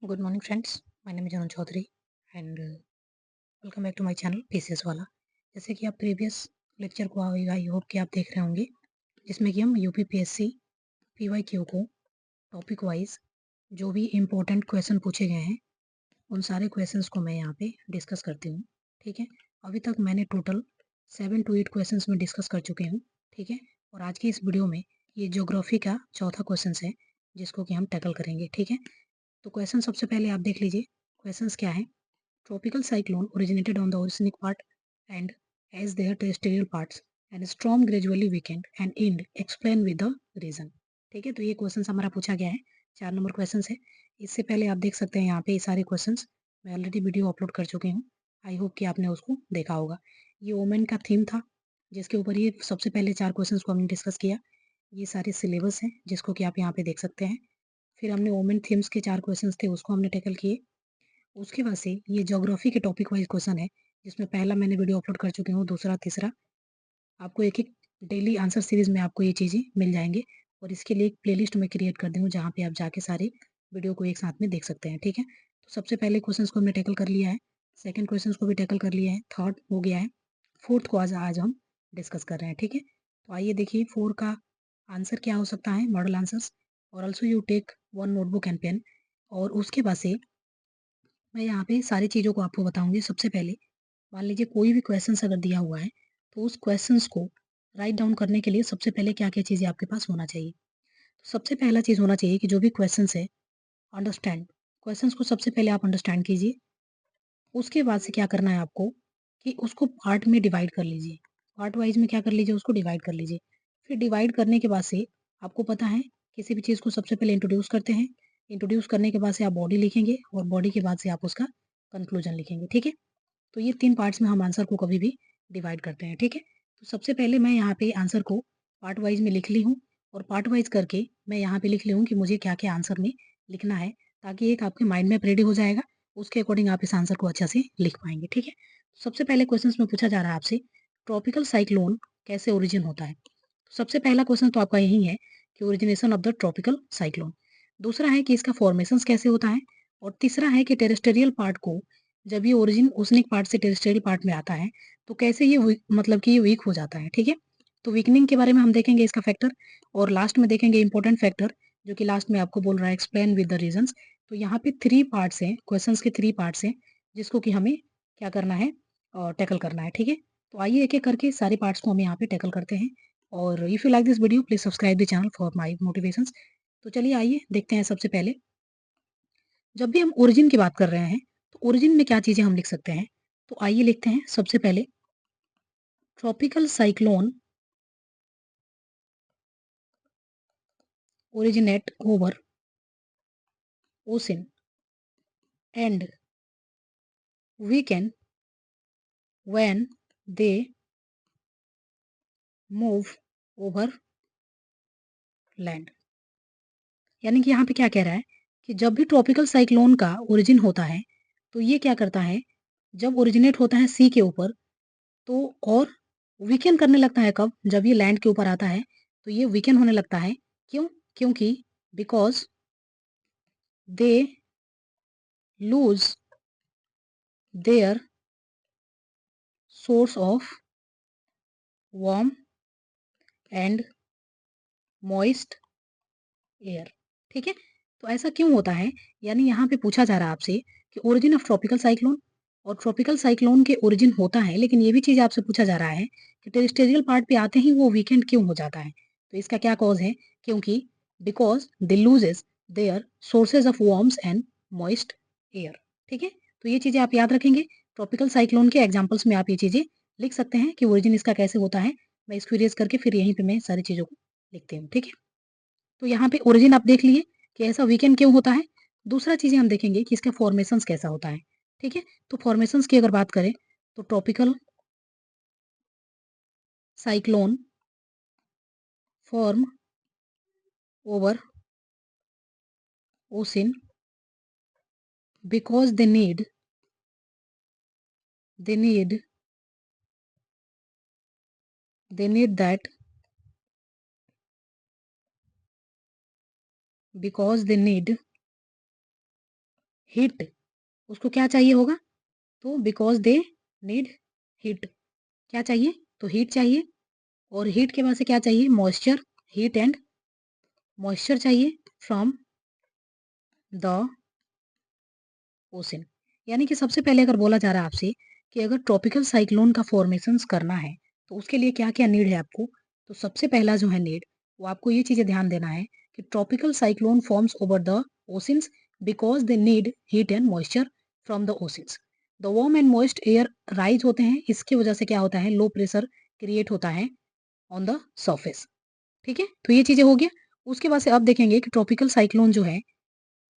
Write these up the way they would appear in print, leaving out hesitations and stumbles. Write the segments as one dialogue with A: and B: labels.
A: Good morning, friends. My name is Anuj Chaudhary and welcome back to my channel PCS वाला। जैसे कि आप previous lecture को I hope कि आप देख रहे होंगे, जिसमें कि हम यूपीपीएससी पीवाईक्यू को टॉपिक वाइज जो भी इम्पोर्टेंट क्वेश्चन पूछे गए हैं उन सारे क्वेश्चंस को मैं यहाँ पे डिस्कस करती हूँ। ठीक है, अभी तक मैंने टोटल 7 to 8 क्वेश्चंस में डिस्कस कर चुकी हूँ। ठीक है, और आज की इस वीडियो में ये ज्योग्राफी का चौथा क्वेश्चन है जिसको कि हम टैकल करेंगे। ठीक है, तो क्वेश्चन सबसे पहले आप देख लीजिए। क्वेश्चंस क्या है? Tropical cyclone originated on the oceanic part and as their terrestrial parts and storm gradually weakened and end explain with the reason। ठीक है, तो ये क्वेश्चन हमारा पूछा गया है। 4 नंबर क्वेश्चन है। इससे पहले आप देख सकते हैं यहाँ पे ये सारे क्वेश्चंस मैं ऑलरेडी वीडियो अपलोड कर चुकी हूँ। आई होप कि आपने उसको देखा होगा। ये ओमेन का थीम था जिसके ऊपर ये सबसे पहले 4 क्वेश्चन को हमने डिस्कस किया। ये सारे सिलेबस हैं जिसको कि आप यहाँ पे देख सकते हैं। फिर हमने ओमेन थीम्स के 4 क्वेश्चन थे उसको हमने टैकल किए। उसके बाद से ये ज्योग्राफी के टॉपिक वाइज क्वेश्चन है जिसमें पहला मैंने वीडियो अपलोड कर चुकी हूँ, दूसरा तीसरा आपको एक एक डेली आंसर सीरीज में आपको ये चीज़ें मिल जाएंगे और इसके लिए एक प्लेलिस्ट मैं क्रिएट कर दी हूँ जहाँ पे आप जाके सारे वीडियो को एक साथ में देख सकते हैं। ठीक है, तो सबसे पहले क्वेश्चन को हमने टैकल कर लिया है, सेकेंड क्वेश्चन को भी टैकल कर लिया है, थर्ड हो गया है, फोर्थ को आज आज हम डिस्कस कर रहे हैं। ठीक है, तो आइए देखिए 4 का आंसर क्या हो सकता है, मॉडल आंसर्स। और also you take one notebook and pen. और उसके बाद से मैं यहाँ पे सारी चीज़ों को आपको बताऊँगी। सबसे पहले मान लीजिए कोई भी क्वेश्चंस अगर दिया हुआ है, तो उस क्वेश्चंस को राइट डाउन करने के लिए सबसे पहले क्या-क्या चीज़ें आपके पास होना चाहिए। तो सबसे पहला चीज़ होना चाहिए कि जो भी क्वेश्चंस है, अंडरस्टैंड। क्वेश्चंस को सबसे पहले आप अंडरस्टैंड कीजिए। उसके बाद से क्या करना है आपको कि उसको पार्ट में डिवाइड कर लीजिए। पार्ट वाइज़ में क्या कर लीजिए, उसको डिवाइड कर लीजिए। फिर डिवाइड करने के बाद से आपको पता है किसी भी चीज़ को सबसे पहले इंट्रोड्यूस करते हैं। इंट्रोड्यूस करने के बाद से आप बॉडी लिखेंगे और बॉडी के बाद से आप उसका कंक्लूजन लिखेंगे। ठीक है? तो ये 3 पार्ट्स में हम आंसर को कभी भी डिवाइड करते हैं। ठीक है? तो सबसे पहले मैं यहाँ पे आंसर को पार्ट वाइज़ में लिख ली हूँ और पार्ट वाइज़ करके मैं यहाँ पे लिख ली हूँ कि मुझे क्या-क्या आंसर में लिखना है, ताकि एक आपके माइंड में रेडी हो जाएगा। उसके अकॉर्डिंग आप इस आंसर को अच्छा से लिख पाएँगे। ठीक है? सबसे पहले क्वेश्चंस में पूछा जा रहा है आपसे, ट्रॉपिकल साइक्लोन कैसे ओरिजिन होता है? तो सबसे पहला क्वेश्चन तो आपका यही है कि origination of the tropical cyclone. दूसरा है कि इसका फॉर्मेशंस कैसे होता है और तीसरा है कि टेरेस्टेरियल पार्ट को जब ये ओरिजिन ओसनिक पार्ट से टेरेस्टेरियल पार्ट में आता है, तो कैसे ये मतलब कि ये वीक हो जाता है। ठीक है? तो वीकनिंग के बारे में हम देखेंगे इसका फैक्टर और लास्ट में देखेंगे इंपॉर्टेंट फैक्टर जो कि लास्ट में आपको बोल रहा है एक्सप्लेन विद द रीजंस। तो यहाँ पे 3 पार्ट्स हैं, क्वेश्चंस के 3 पार्ट्स हैं जिसको कि हमें क्या करना है टैकल करना है। ठीक है? तो आइए एक-एक करके सारे पार्ट्स को हम यहाँ पे टैकल करते हैं। और if you like this video please subscribe the channel for my motivations. तो चलिए आइए देखते हैं सबसे पहले। जब भी हम ओरिजिन की बात कर रहे हैं, तो ओरिजिन में क्या चीज़ें हम लिख सकते हैं? तो आइए लिखते हैं सबसे पहले tropical cyclone originate over ocean and weaken when they move over land। यानी कि यहाँ पे क्या कह रहा है कि जब भी ट्रॉपिकल साइक्लोन का ओरिजिन होता है, तो ये क्या करता है, जब ओरिजिनेट होता है सी के ऊपर, तो और वीकेन करने लगता है कब? जब ये लैंड के ऊपर आता है, तो ये वीकेन होने लगता है। क्यों? क्योंकि because they lose their source of warm and moist air. ठीक है? तो ऐसा क्यों होता है? यानी यहाँ पे पूछा जा रहा है आपसे कि ओरिजिन ऑफ ट्रॉपिकल साइक्लोन, और ट्रॉपिकल साइक्लोन के ओरिजिन होता है, लेकिन ये भी चीज़ आपसे पूछा जा रहा है कि टेरेस्टेरियल पार्ट पे आते ही वो वीकेंड क्यों हो जाता है? तो इसका क्या कॉज़ है? क्योंकि because they loses their sources of warms and moist air. ठीक है? तो ये चीज़ें आप याद रखेंगे। ट्रॉपिकल साइक्लोन के एग्जांपल्स में आप ये चीज़ें लिख सकते हैं कि ओरिजिन इसका कैसे होता है। मैं इसको इरेज़ करके फिर यहीं पे मैं सारी चीज़ों को लिखती हूँ। ठीक है? तो यहाँ पे ओरिजिन आप देख लिए कि ऐसा वीकेंड क्यों होता है। दूसरा चीज़ें हम देखेंगे कि इसका फॉर्मेशंस कैसा होता है। ठीक है? तो फॉर्मेशंस की अगर बात करें, तो tropical cyclone form over ocean because they need they need that because they need heat, उसको क्या चाहिए होगा? तो बिकॉज़ दे नीड हीट, क्या चाहिए? तो हीट चाहिए, और हीट के बाद से क्या चाहिए? मॉइस्चर, हीट एंड मॉइस्चर चाहिए फ्रॉम द ओशन। यानी कि सबसे पहले अगर बोला जा रहा है आपसे कि अगर ट्रॉपिकल साइक्लोन का फॉर्मेशंस करना है, तो उसके लिए क्या-क्या नीड है आपको? तो सबसे पहला जो है नीड, वो आपको ये चीज़ें ध्यान देना है कि tropical cyclone forms over the oceans because they need heat and moisture from the oceans. The warm and moist air rise होते हैं, इसकी वजह से क्या होता है? लो प्रेशर क्रिएट होता है ऑन द सरफेस। ठीक है? तो ये चीज़ें हो गया। उसके बाद से अब देखेंगे कि ट्रॉपिकल साइक्लोन जो है,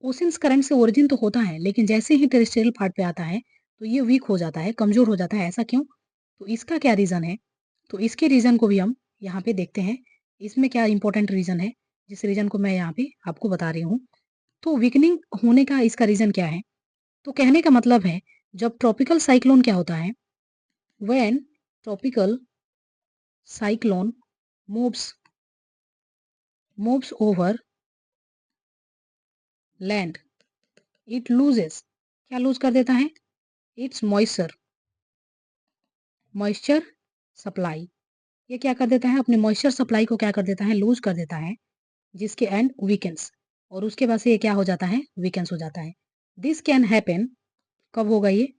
A: ओशियन्स करंट से ओरिजिन तो होता है, लेकिन जैसे ही टेरेस्ट्रियल पार्ट पे आता है, तो ये वीक हो जाता है, कमज़ोर हो जाता है, ऐसा क्यों? तो इसका क्या रीज़न है? तो इसके रीज़न को भी हम यहाँ पे देखते हैं। इसमें क्या इम्पोर्टेंट रीज़न है, जिस रीज़न को मैं यहाँ पे आपको बता रही हूँ। तो वीकनिंग होने का इसका रीज़न क्या है? तो कहने का मतलब है, जब ट्रॉपिकल साइक्लोन क्या होता है? When tropical cyclone moves moves over land, it loses, क्या लूज़ कर देता है? Its moisture supply. ये क्या कर देता है? अपने मॉइस्चर सप्लाई को क्या कर देता है? लूज़ कर देता है, जिसके एंड वीकेंस, और उसके बाद से ये क्या हो जाता है? वीकेंस हो जाता है। दिस कैन हैपन, कब होगा ये?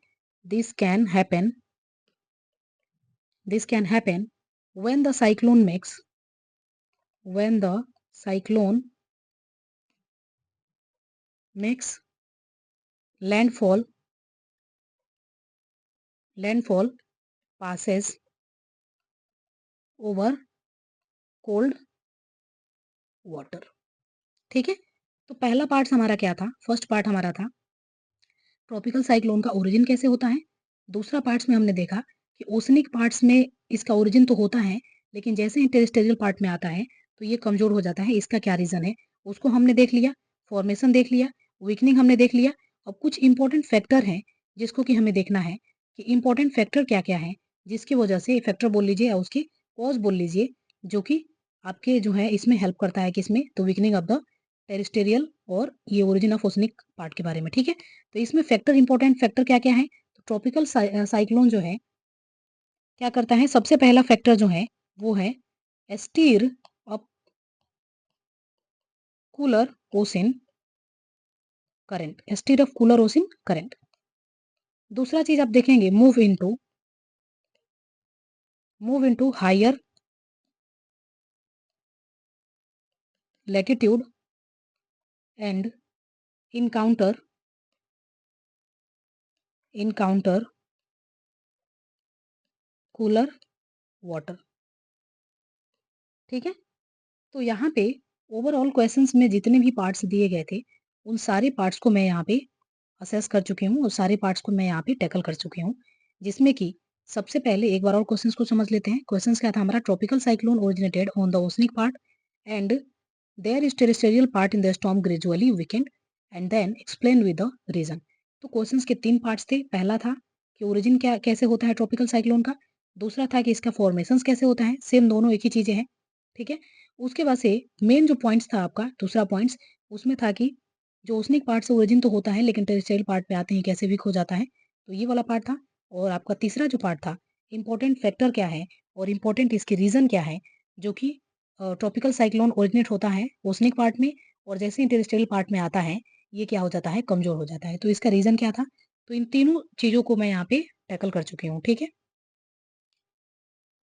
A: This can happen this can happen when the cyclone makes when the cyclone makes landfall landfall passes over cold water. ठीक है? तो पहला पार्ट हमारा क्या था? फर्स्ट पार्ट हमारा था ट्रॉपिकल साइक्लोन का ओरिजिन कैसे होता है। दूसरा पार्ट्स में हमने देखा कि ओशनिक पार्ट्स में इसका ओरिजिन तो होता है, लेकिन जैसे ही टेरेस्टेरियल पार्ट में आता है, तो ये कमज़ोर हो जाता है। इसका क्या रीज़न है? उसको हमने देख लिया, फॉर्मेशन देख लिया, वीकनिंग हमने देख लिया। अब कुछ इम्पोर्टेंट फैक्टर हैं, जिसको कि हमें देखना है कि इम्पोर्टेंट फैक्टर क्या-क्या हैं, जिसकी वजह से फैक्टर बोल लीजिए या उसकी कॉज़ बोल लीजिए, जो कि आपके जो है इसमें हेल्प करता है किसमें? तो वीकनिंग ऑफ द टेरेस्टेरियल और ये ओरिजिन ऑफ ओशनिक पार्ट के बारे में, ठीक है? तो इसमें फैक्टर इम्पोर्टेंट फैक्टर क्या-क्या है? तो ट्रॉपिकल साइक्लोन जो है, क्या करता है? सबसे पहला फैक्टर जो है, वो है steer up cooler ocean current, steer off cooler ocean current. दूसरा चीज़ आप देखेंगे, move into higher latitude and encounter encounter cooler water. ठीक है? तो यहाँ पे ओवरऑल क्वेश्चंस में जितने भी पार्ट्स दिए गए थे, उन सारे पार्ट्स को मैं यहाँ पे असेस कर चुकी हूँ और सारे पार्ट्स को मैं यहाँ पे टैकल कर चुकी हूँ। जिसमें कि सबसे पहले एक बार और क्वेश्चंस को समझ लेते हैं। क्वेश्चंस क्या था हमारा? Tropical cyclone originated on the oceanic part and there is terrestrial part in the storm gradually weakened and then explain with the reason. तो क्वेश्चंस के 3 पार्ट्स थे। पहला था कि ओरिजिन क्या कैसे होता है ट्रॉपिकल साइक्लोन का। दूसरा था कि इसका फॉर्मेशंस कैसे होता है। सेम दोनों एक ही चीज़ें हैं। ठीक है? उसके बाद से मेन जो पॉइंट्स था आपका दूसरा पॉइंट्स, उसमें था कि जो ओसनिक पार्ट से ओरिजिन तो होता है, लेकिन टेरेस्ट्रियल पार्ट पे आते ही कैसे वीक हो जाता है, तो ये वाला पार्ट था। और आपका तीसरा जो पार्ट था, इम्पोर्टेंट फैक्टर क्या है और इम्पोर्टेंट इसके रीज़न क्या है, जो कि ट्रॉपिकल साइक्लोन ओरिजिनेट होता है ओसनिक पार्ट में, और जैसे ही टेरेस्ट्रियल पार्ट में आता है, ये क्या हो जाता है? कमज़ोर हो जाता है। तो इसका रीज़न क्या था? तो इन तीनों चीज़ों को मैं यहाँ पे टैकल कर चुकी हूँ, ठीक है?